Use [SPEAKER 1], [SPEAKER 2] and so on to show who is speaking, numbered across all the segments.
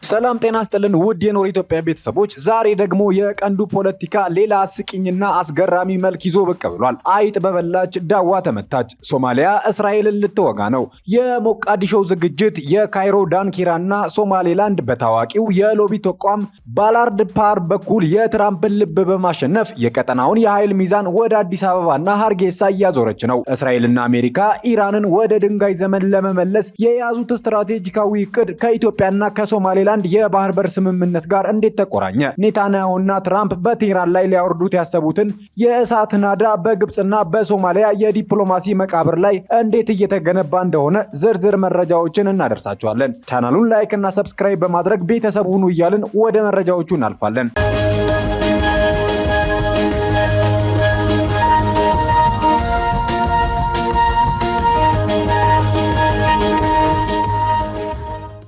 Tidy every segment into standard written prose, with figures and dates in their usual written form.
[SPEAKER 1] ሰላም ጤና ይስጥልን ውድ የኖር ኢትዮጵያ ቤተሰቦች፣ ዛሬ ደግሞ የቀንዱ ፖለቲካ ሌላ አስቂኝና አስገራሚ መልክ ይዞ ብቅ ብሏል። አይጥ በበላች ዳዋ ተመታች። ሶማሊያ እስራኤልን ልትወጋ ነው። የሞቃዲሾው ዝግጅት፣ የካይሮ ዳንኪራና ሶማሌላንድ በታዋቂው የሎቢ ተቋም ባላርድ ፓር በኩል የትራምፕን ልብ በማሸነፍ የቀጠናውን የኃይል ሚዛን ወደ አዲስ አበባና ሀርጌሳ እያዞረች ነው። እስራኤልና አሜሪካ ኢራንን ወደ ድንጋይ ዘመን ለመመለስ የያዙት ስትራቴጂካዊ እቅድ ከኢትዮጵያና ከሶማሌላንድ የባህር በር ስምምነት ጋር እንዴት ተቆራኘ? ኔታንያሁና ትራምፕ በቴህራን ላይ ሊያወርዱት ያሰቡትን የእሳት ናዳ በግብጽና በሶማሊያ የዲፕሎማሲ መቃብር ላይ እንዴት እየተገነባ እንደሆነ ዝርዝር መረጃዎችን እናደርሳችኋለን። ቻናሉን ላይክ እና ሰብስክራይብ በማድረግ ቤተሰብ ሁኑ እያልን ወደ መረጃዎቹ እናልፋለን።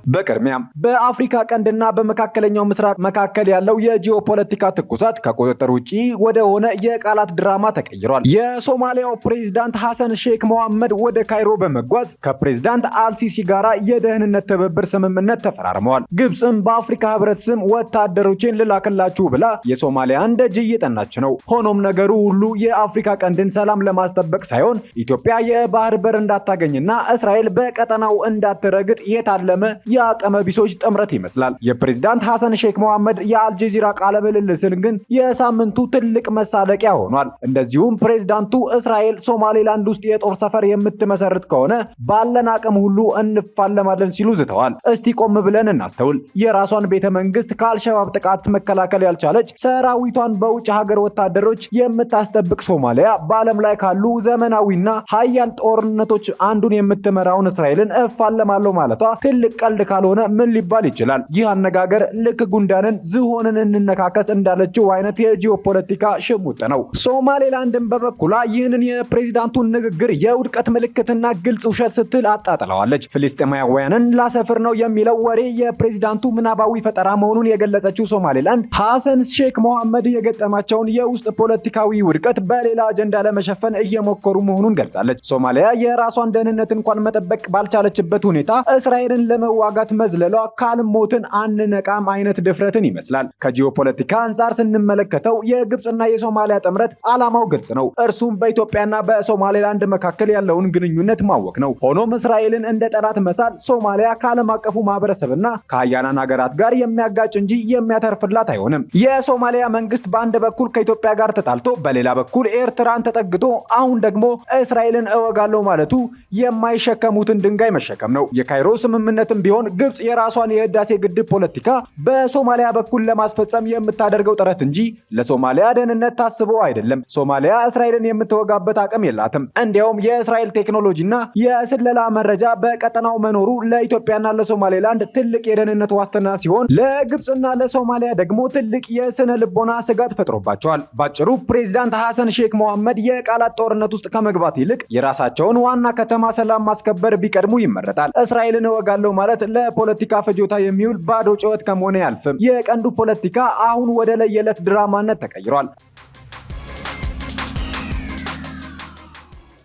[SPEAKER 1] በቅድሚያም በአፍሪካ ቀንድና በመካከለኛው ምስራቅ መካከል ያለው የጂኦፖለቲካ ትኩሳት ከቁጥጥር ውጪ ወደ ሆነ የቃላት ድራማ ተቀይሯል። የሶማሊያው ፕሬዝዳንት ሐሰን ሼክ መሐመድ ወደ ካይሮ በመጓዝ ከፕሬዝዳንት አልሲሲ ጋራ የደህንነት ትብብር ስምምነት ተፈራርመዋል። ግብፅም በአፍሪካ ህብረት ስም ወታደሮችን ልላክላችሁ ብላ የሶማሊያን ደጅ እየጠናች ነው። ሆኖም ነገሩ ሁሉ የአፍሪካ ቀንድን ሰላም ለማስጠበቅ ሳይሆን ኢትዮጵያ የባህር በር እንዳታገኝና እስራኤል በቀጠናው እንዳትረግጥ የታለመ የአቅመ ቢሶች ጥምረት ይመስላል። የፕሬዝዳንት ሐሰን ሼክ መሐመድ የአልጀዚራ ቃለ ምልልስን ግን የሳምንቱ ትልቅ መሳለቂያ ሆኗል። እንደዚሁም ፕሬዝዳንቱ እስራኤል ሶማሌላንድ ውስጥ የጦር ሰፈር የምትመሰርት ከሆነ ባለን አቅም ሁሉ እንፋለማለን ሲሉ ዝተዋል። እስቲ ቆም ብለን እናስተውል። የራሷን ቤተ መንግስት ከአልሸባብ ጥቃት መከላከል ያልቻለች ሰራዊቷን በውጭ ሀገር ወታደሮች የምታስጠብቅ ሶማሊያ በዓለም ላይ ካሉ ዘመናዊና ሀያል ጦርነቶች አንዱን የምትመራውን እስራኤልን እፋለማለሁ ማለቷ ትልቅ ቀልድ ካልሆነ ምን ሊባል ይችላል? ይህ አነጋገር ልክ ጉንዳንን ዝሆንን እንነካከስ እንዳለችው አይነት የጂኦፖለቲካ ሽሙጥ ነው። ሶማሌላንድን በበኩሏ ይህንን የፕሬዝዳንቱን ንግግር የውድቀት ምልክትና ግልጽ ውሸት ስትል አጣጥለዋለች። ፍልስጤማውያንን ላሰፍር ነው የሚለው ወሬ የፕሬዝዳንቱ ምናባዊ ፈጠራ መሆኑን የገለጸችው ሶማሌላንድ ሐሰን ሼክ መሐመድ የገጠማቸውን የውስጥ ፖለቲካዊ ውድቀት በሌላ አጀንዳ ለመሸፈን እየሞከሩ መሆኑን ገልጻለች። ሶማሊያ የራሷን ደህንነት እንኳን መጠበቅ ባልቻለችበት ሁኔታ እስራኤልን ለመዋጋት መዝለሏ ካልሞትን አንነቃም አይነት ድፍረትን ይመስላል። ከጂኦፖለቲካ አንጻር ስንመለከተው የግብጽና የሶማሊያ ጥምረት ዓላማው ግልጽ ነው። እርሱም በኢትዮጵያና በሶማሌላንድ መካከል ያለውን ግንኙነት ማወቅ ነው። ሆኖም እስራኤልን እንደ ጠላት መሳል ሶማሊያ ከዓለም አቀፉ ማህበረሰብና ከሀያላን ሀገራት ጋር የሚያጋጭ እንጂ የሚያተርፍላት አይሆንም። የሶማሊያ መንግስት በአንድ በኩል ከኢትዮጵያ ጋር ተጣልቶ በሌላ በኩል ኤርትራን ተጠግቶ አሁን ደግሞ እስራኤልን እወጋለሁ ማለቱ የማይሸከሙትን ድንጋይ መሸከም ነው። የካይሮ ስምምነትም ቢሆን ግብጽ የራሷን የህዳሴ ግድብ ፖለቲካ በሶማሊያ በኩል ለማስፈጸም የምታደርገው ጥረት እንጂ ለሶማሊያ ደህንነት ታስቦ አይደለም። ሶማሊያ እስራኤልን የምትወጋበት አቅም የላትም። እንዲያውም የእስራኤል ቴክኖሎጂና የስለላ መረጃ በቀጠናው መኖሩ ለኢትዮጵያና ለሶማሌላንድ ትልቅ የደህንነት ዋስትና ሲሆን፣ ለግብጽና ለሶማሊያ ደግሞ ትልቅ የስነ ልቦና ስጋት ፈጥሮባቸዋል። ባጭሩ ፕሬዝዳንት ሐሰን ሼክ መሐመድ የቃላት ጦርነት ውስጥ ከመግባት ይልቅ የራሳቸውን ዋና ከተማ ሰላም ማስከበር ቢቀድሙ ይመረጣል። እስራኤልን እወጋለሁ ማለት ለፖለቲካ ፍጆታ የሚውል ባዶ ጩኸት ከመሆን አያልፍም። የቀንዱ ፖለቲካ አሁን ወደ ለየለት ድራማነት ተቀይሯል።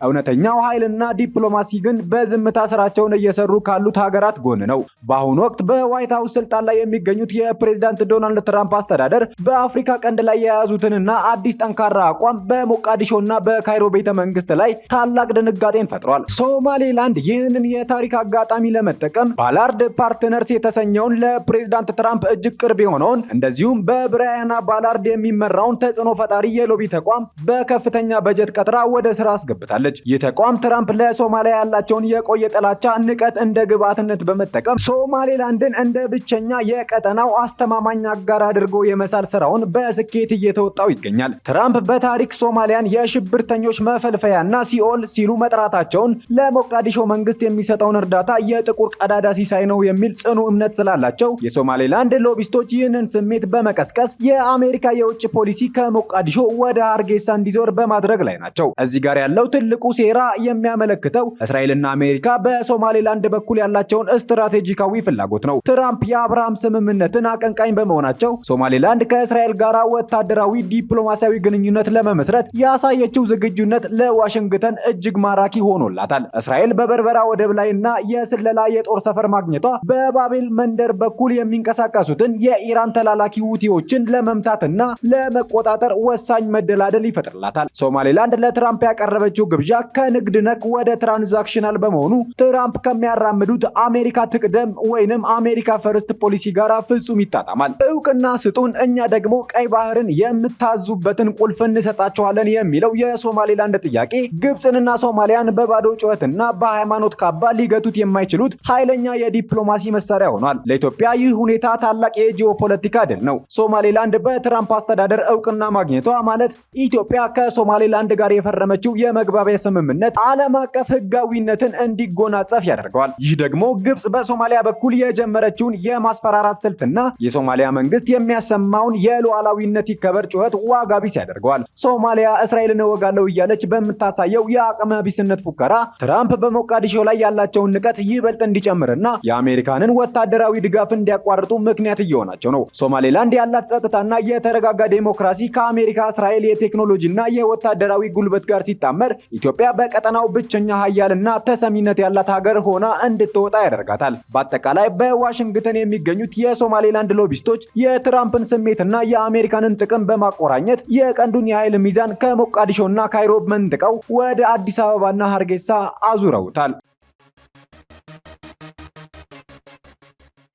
[SPEAKER 1] እውነተኛው ኃይልና ዲፕሎማሲ ግን በዝምታ ስራቸውን እየሰሩ ካሉት ሀገራት ጎን ነው። በአሁኑ ወቅት በዋይት ሃውስ ስልጣን ላይ የሚገኙት የፕሬዝዳንት ዶናልድ ትራምፕ አስተዳደር በአፍሪካ ቀንድ ላይ የያዙትንና አዲስ ጠንካራ አቋም በሞቃዲሾና በካይሮ ቤተ መንግስት ላይ ታላቅ ድንጋጤን ፈጥሯል። ሶማሌላንድ ይህንን የታሪክ አጋጣሚ ለመጠቀም ባላርድ ፓርትነርስ የተሰኘውን ለፕሬዝዳንት ትራምፕ እጅግ ቅርብ የሆነውን እንደዚሁም በብራያና ባላርድ የሚመራውን ተጽዕኖ ፈጣሪ የሎቢ ተቋም በከፍተኛ በጀት ቀጥራ ወደ ስራ አስገብታለች። ይህ ተቋም ትራምፕ ለሶማሊያ ያላቸውን የቆየ ጥላቻ ንቀት እንደ ግብዓትነት በመጠቀም ሶማሌላንድን እንደ ብቸኛ የቀጠናው አስተማማኝ አጋር አድርጎ የመሳል ስራውን በስኬት እየተወጣው ይገኛል። ትራምፕ በታሪክ ሶማሊያን የሽብርተኞች መፈልፈያና ሲኦል ሲሉ መጥራታቸውን ለሞቃዲሾ መንግስት የሚሰጠውን እርዳታ የጥቁር ቀዳዳ ሲሳይ ነው የሚል ጽኑ እምነት ስላላቸው የሶማሌላንድ ሎቢስቶች ይህንን ስሜት በመቀስቀስ የአሜሪካ የውጭ ፖሊሲ ከሞቃዲሾ ወደ ሀርጌሳ እንዲዞር በማድረግ ላይ ናቸው። እዚህ ጋር ያለው ትልቁ ትልቁ ሴራ የሚያመለክተው እስራኤልና አሜሪካ በሶማሌላንድ በኩል ያላቸውን ስትራቴጂካዊ ፍላጎት ነው። ትራምፕ የአብርሃም ስምምነትን አቀንቃኝ በመሆናቸው ሶማሌላንድ ከእስራኤል ጋር ወታደራዊ ዲፕሎማሲያዊ ግንኙነት ለመመስረት ያሳየችው ዝግጁነት ለዋሽንግተን እጅግ ማራኪ ሆኖላታል። እስራኤል በበርበራ ወደብ ላይና የስለላ የጦር ሰፈር ማግኘቷ በባቤል መንደር በኩል የሚንቀሳቀሱትን የኢራን ተላላኪ ሁቲዎችን ለመምታትና ለመቆጣጠር ወሳኝ መደላደል ይፈጥርላታል። ሶማሌላንድ ለትራምፕ ያቀረበችው ግብዣ ከንግድ ነክ ወደ ትራንዛክሽናል በመሆኑ ትራምፕ ከሚያራምዱት አሜሪካ ትቅደም ወይንም አሜሪካ ፈርስት ፖሊሲ ጋር ፍጹም ይጣጣማል። እውቅና ስጡን፣ እኛ ደግሞ ቀይ ባህርን የምታዙበትን ቁልፍ እንሰጣቸዋለን የሚለው የሶማሌላንድ ጥያቄ ግብፅንና ሶማሊያን በባዶ ጩኸትና በሃይማኖት ካባ ሊገቱት የማይችሉት ኃይለኛ የዲፕሎማሲ መሳሪያ ሆኗል። ለኢትዮጵያ ይህ ሁኔታ ታላቅ የጂኦፖለቲካ ድል ነው። ሶማሌላንድ በትራምፕ አስተዳደር እውቅና ማግኘቷ ማለት ኢትዮጵያ ከሶማሌላንድ ጋር የፈረመችው የመግባቢያ ስምምነት ዓለም አቀፍ ሕጋዊነትን እንዲጎናጸፍ ያደርገዋል። ይህ ደግሞ ግብፅ በሶማሊያ በኩል የጀመረችውን የማስፈራራት ስልትና የሶማሊያ መንግስት የሚያሰማውን የሉዓላዊነት ይከበር ጩኸት ዋጋ ቢስ ያደርገዋል። ሶማሊያ እስራኤልን እወጋለሁ እያለች በምታሳየው የአቅመ ቢስነት ፉከራ ትራምፕ በሞቃዲሾ ላይ ያላቸውን ንቀት ይበልጥ እንዲጨምርና የአሜሪካንን ወታደራዊ ድጋፍ እንዲያቋርጡ ምክንያት እየሆናቸው ነው። ሶማሌላንድ ያላት ጸጥታና የተረጋጋ ዴሞክራሲ ከአሜሪካ እስራኤል የቴክኖሎጂና የወታደራዊ ጉልበት ጋር ሲጣመር ኢትዮጵያ በቀጠናው ብቸኛ ሀያልና ተሰሚነት ያላት ሀገር ሆና እንድትወጣ ያደርጋታል። በአጠቃላይ በዋሽንግተን የሚገኙት የሶማሌላንድ ሎቢስቶች የትራምፕን ስሜትና የአሜሪካንን ጥቅም በማቆራኘት የቀንዱን የኃይል ሚዛን ከሞቃዲሾና ካይሮ መንጥቀው ወደ አዲስ አበባና ሀርጌሳ አዙረውታል።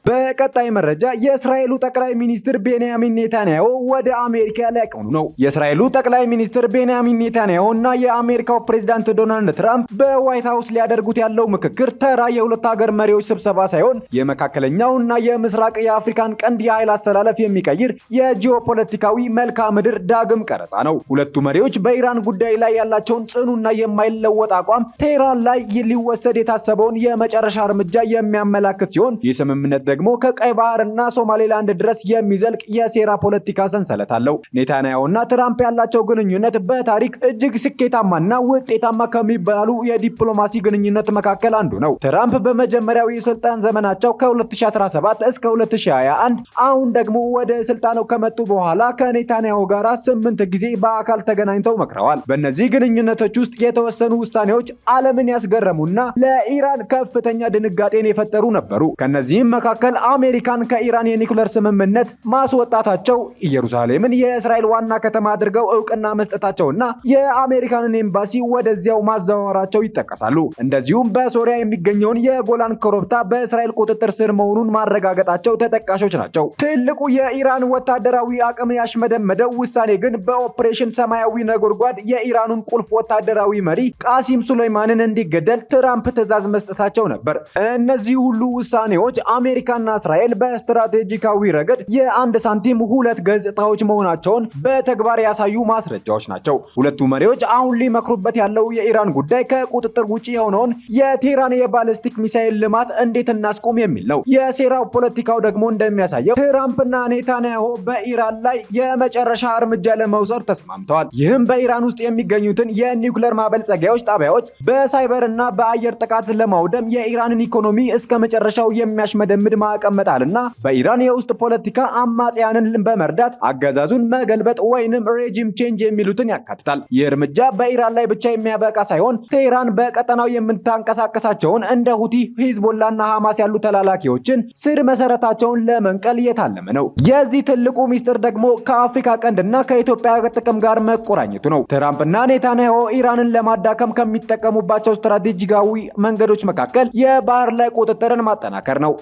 [SPEAKER 1] በቀጣይ መረጃ የእስራኤሉ ጠቅላይ ሚኒስትር ቤንያሚን ኔታንያሁ ወደ አሜሪካ ሊያቀኑ ነው። የእስራኤሉ ጠቅላይ ሚኒስትር ቤንያሚን ኔታንያሁ እና የአሜሪካው ፕሬዝዳንት ዶናልድ ትራምፕ በዋይት ሃውስ ሊያደርጉት ያለው ምክክር ተራ የሁለት ሀገር መሪዎች ስብሰባ ሳይሆን የመካከለኛው እና የምስራቅ የአፍሪካን ቀንድ የኃይል አሰላለፍ የሚቀይር የጂኦፖለቲካዊ መልክዓ ምድር ዳግም ቀረጻ ነው። ሁለቱ መሪዎች በኢራን ጉዳይ ላይ ያላቸውን ጽኑና የማይለወጥ አቋም፣ ቴህራን ላይ ሊወሰድ የታሰበውን የመጨረሻ እርምጃ የሚያመላክት ሲሆን ይህ ስምምነት ደግሞ ከቀይ ባህርና ሶማሌላንድ ድረስ የሚዘልቅ የሴራ ፖለቲካ ሰንሰለት አለው። ኔታንያሁና ትራምፕ ያላቸው ግንኙነት በታሪክ እጅግ ስኬታማና ውጤታማ ከሚባሉ የዲፕሎማሲ ግንኙነት መካከል አንዱ ነው። ትራምፕ በመጀመሪያው የስልጣን ዘመናቸው ከ2017 እስከ 2021 አሁን ደግሞ ወደ ስልጣኑ ከመጡ በኋላ ከኔታንያሁ ጋር 8 ጊዜ በአካል ተገናኝተው መክረዋል። በእነዚህ ግንኙነቶች ውስጥ የተወሰኑ ውሳኔዎች ዓለምን ያስገረሙና ለኢራን ከፍተኛ ድንጋጤን የፈጠሩ ነበሩ። ከነዚህም መካከል አሜሪካን ከኢራን የኒኩለር ስምምነት ማስወጣታቸው፣ ኢየሩሳሌምን የእስራኤል ዋና ከተማ አድርገው እውቅና መስጠታቸውና የአሜሪካንን ኤምባሲ ወደዚያው ማዛወራቸው ይጠቀሳሉ። እንደዚሁም በሶሪያ የሚገኘውን የጎላን ኮረብታ በእስራኤል ቁጥጥር ስር መሆኑን ማረጋገጣቸው ተጠቃሾች ናቸው። ትልቁ የኢራን ወታደራዊ አቅም ያሽመደመደው ውሳኔ ግን በኦፕሬሽን ሰማያዊ ነጎድጓድ የኢራኑን ቁልፍ ወታደራዊ መሪ ቃሲም ሱሌይማንን እንዲገደል ትራምፕ ትዕዛዝ መስጠታቸው ነበር። እነዚህ ሁሉ ውሳኔዎች አሜሪካና እስራኤል በስትራቴጂካዊ ረገድ የአንድ ሳንቲም ሁለት ገጽታዎች መሆናቸውን በተግባር ያሳዩ ማስረጃዎች ናቸው። ሁለቱ መሪዎች አሁን ሊመክሩበት ያለው የኢራን ጉዳይ ከቁጥጥር ውጪ የሆነውን የቴህራን የባሊስቲክ ሚሳኤል ልማት እንዴት እናስቆም የሚል ነው። የሴራው ፖለቲካው ደግሞ እንደሚያሳየው ትራምፕና ኔታንያሁ በኢራን ላይ የመጨረሻ እርምጃ ለመውሰድ ተስማምተዋል። ይህም በኢራን ውስጥ የሚገኙትን የኒውክሌር ማበልጸጊያዎች ጣቢያዎች በሳይበርና በአየር ጥቃት ለማውደም የኢራንን ኢኮኖሚ እስከ መጨረሻው የሚያሽመደምድ ማዕቀብ መጣልና በኢራን የውስጥ ፖለቲካ አማጽያንን በመርዳት አገዛዙን መገልበጥ ወይንም ሬጂም ቼንጅ የሚሉትን ያካትታል። ይህ እርምጃ በኢራን ላይ ብቻ የሚያበቃ ሳይሆን ቴህራን በቀጠናው የምታንቀሳቀሳቸውን እንደ ሁቲ፣ ሂዝቦላና ሐማስ ያሉ ተላላኪዎችን ስር መሰረታቸውን ለመንቀል የታለመ ነው። የዚህ ትልቁ ሚስጥር ደግሞ ከአፍሪካ ቀንድና ከኢትዮጵያ ጥቅም ጋር መቆራኘቱ ነው። ትራምፕና ኔታንያሁ ኢራንን ለማዳከም ከሚጠቀሙባቸው ስትራቴጂካዊ መንገዶች መካከል የባህር ላይ ቁጥጥርን ማጠናከር ነው።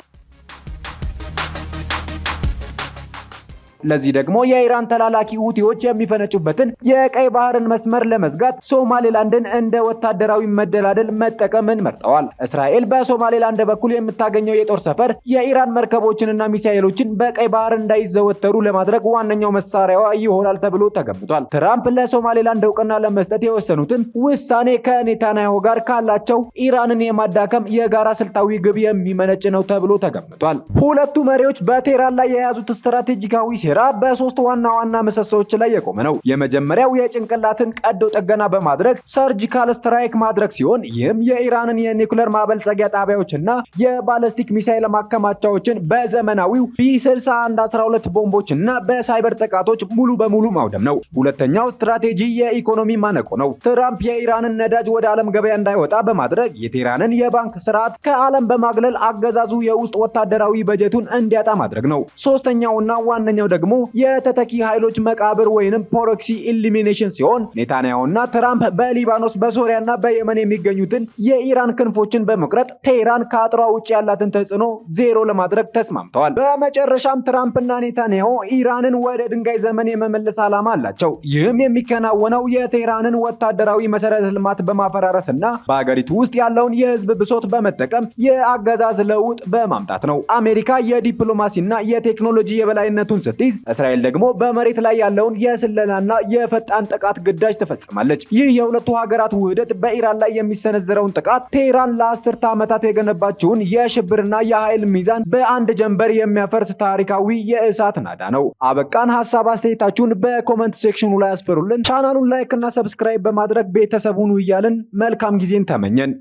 [SPEAKER 1] ለዚህ ደግሞ የኢራን ተላላኪ ሁቲዎች የሚፈነጩበትን የቀይ ባህርን መስመር ለመዝጋት ሶማሌላንድን እንደ ወታደራዊ መደላደል መጠቀምን መርጠዋል። እስራኤል በሶማሌላንድ በኩል የምታገኘው የጦር ሰፈር የኢራን መርከቦችንና ሚሳኤሎችን በቀይ ባህር እንዳይዘወተሩ ለማድረግ ዋነኛው መሳሪያዋ ይሆናል ተብሎ ተገምቷል። ትራምፕ ለሶማሌላንድ እውቅና ለመስጠት የወሰኑትን ውሳኔ ከኔታንያሁ ጋር ካላቸው ኢራንን የማዳከም የጋራ ስልታዊ ግብ የሚመነጭ ነው ተብሎ ተገምቷል። ሁለቱ መሪዎች በቴህራን ላይ የያዙት ስትራቴጂካዊ ሴራ ሴራ በሶስት ዋና ዋና ምሰሶች ላይ የቆመ ነው። የመጀመሪያው የጭንቅላትን ቀዶ ጥገና በማድረግ ሰርጂካል ስትራይክ ማድረግ ሲሆን ይህም የኢራንን የኒውክሌር ማበልጸጊያ ጣቢያዎችና የባለስቲክ ሚሳይል ማከማቻዎችን በዘመናዊው ቢ6112 ቦምቦች እና በሳይበር ጥቃቶች ሙሉ በሙሉ ማውደም ነው። ሁለተኛው ስትራቴጂ የኢኮኖሚ ማነቆ ነው። ትራምፕ የኢራንን ነዳጅ ወደ ዓለም ገበያ እንዳይወጣ በማድረግ የቴህራንን የባንክ ስርዓት ከዓለም በማግለል አገዛዙ የውስጥ ወታደራዊ በጀቱን እንዲያጣ ማድረግ ነው። ሶስተኛውና ዋነኛው ደግሞ የተተኪ ኃይሎች መቃብር ወይንም ፕሮክሲ ኢሊሚኔሽን ሲሆን ኔታንያሁና ትራምፕ በሊባኖስ በሶሪያና በየመን የሚገኙትን የኢራን ክንፎችን በመቁረጥ ቴህራን ከአጥሯ ውጭ ያላትን ተጽዕኖ ዜሮ ለማድረግ ተስማምተዋል። በመጨረሻም ትራምፕና ኔታንያሁ ኢራንን ወደ ድንጋይ ዘመን የመመለስ ዓላማ አላቸው። ይህም የሚከናወነው የቴህራንን ወታደራዊ መሰረተ ልማት በማፈራረስና በሀገሪቱ ውስጥ ያለውን የህዝብ ብሶት በመጠቀም የአገዛዝ ለውጥ በማምጣት ነው። አሜሪካ የዲፕሎማሲና የቴክኖሎጂ የበላይነቱን ስትይዝ፣ እስራኤል ደግሞ በመሬት ላይ ያለውን የስለላና የፈጣን ጥቃት ግዳጅ ትፈጽማለች። ይህ የሁለቱ ሀገራት ውህደት በኢራን ላይ የሚሰነዘረውን ጥቃት ቴህራን ለአስርተ ዓመታት የገነባቸውን የሽብርና የኃይል ሚዛን በአንድ ጀንበር የሚያፈርስ ታሪካዊ የእሳት ናዳ ነው። አበቃን። ሀሳብ አስተያየታችሁን በኮመንት ሴክሽኑ ላይ አስፍሩልን። ቻናሉን ላይክ እና ሰብስክራይብ በማድረግ ቤተሰቡን እያልን መልካም ጊዜን ተመኘን።